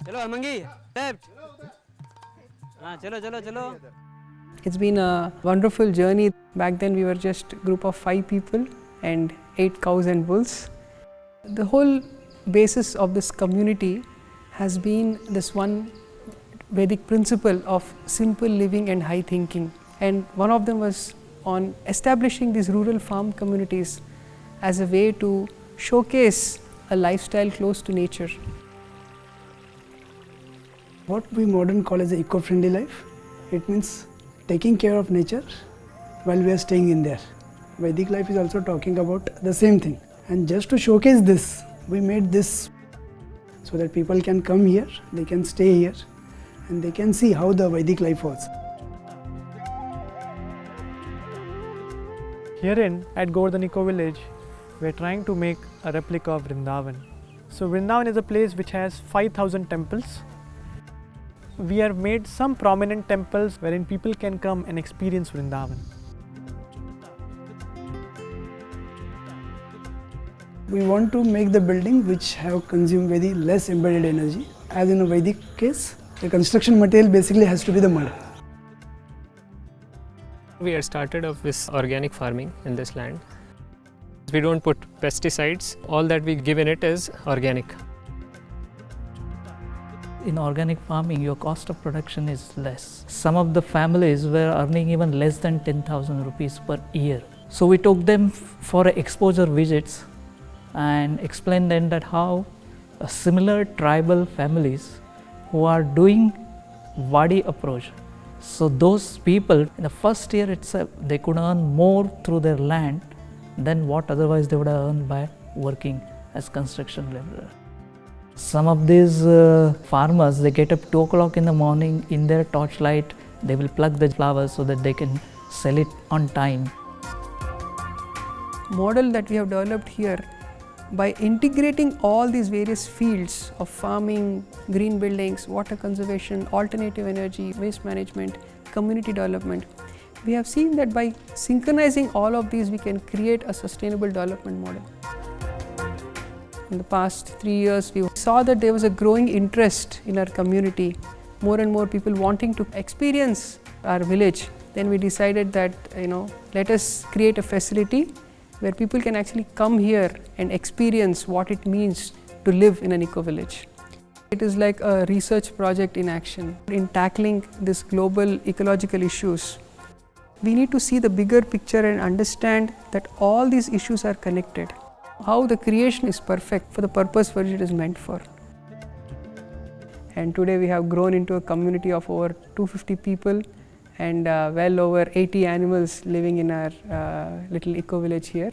चलो अमंगी लेफ्ट हाँ चलो चलो चलो. It's been a wonderful journey. Back then we were just a group of 5 people and 8 cows and bulls. The whole basis of this community has been this one Vedic principle of simple living and high thinking, and one of them was on establishing these rural farm communities as a way to showcase a lifestyle close to nature. What we modern call as the eco-friendly life, it means taking care of nature while we are staying in there. Vedic life is also talking about the same thing, and just to showcase this, we made this so that people can come here, they can stay here, and they can see how the Vedic life was. Herein at Govardhan Eco Village, we are trying to make a replica of Vrindavan. So Vrindavan is a place which has 5,000 temples. We have made some prominent temples wherein people can come and experience Vrindavan. We want to make the building which have consumed very less embedded energy. As in a Vedic case, the construction material basically has to be the mud. We had started off with organic farming in this land. We don't put pesticides. All that we give in it is organic. In organic farming, your cost of production is less. Some of the families were earning even less than 10,000 rupees per year. So we took them for exposure visits and explained them that how similar tribal families who are doing Wadi approach. So those people in the first year itself, they could earn more through their land than what otherwise they would have earned by working as construction laborer. Some of these farmers, they get up 2 o'clock in the morning in their torchlight, they will pluck the flowers so that they can sell it on time. Model that we have developed here, by integrating all these various fields of farming, green buildings, water conservation, alternative energy, waste management, community development, we have seen that by synchronizing all of these, we can create a sustainable development model. In the past 3 years, we saw that there was a growing interest in our community, more and more people wanting to experience our village. Then we decided that, let us create a facility where people can actually come here and experience what it means to live in an eco-village. It is like a research project in action. In tackling these global ecological issues, we need to see the bigger picture and understand that all these issues are connected. How the creation is perfect for the purpose for which it is meant for. And today we have grown into a community of over 250 people and well over 80 animals living in our little eco-village here.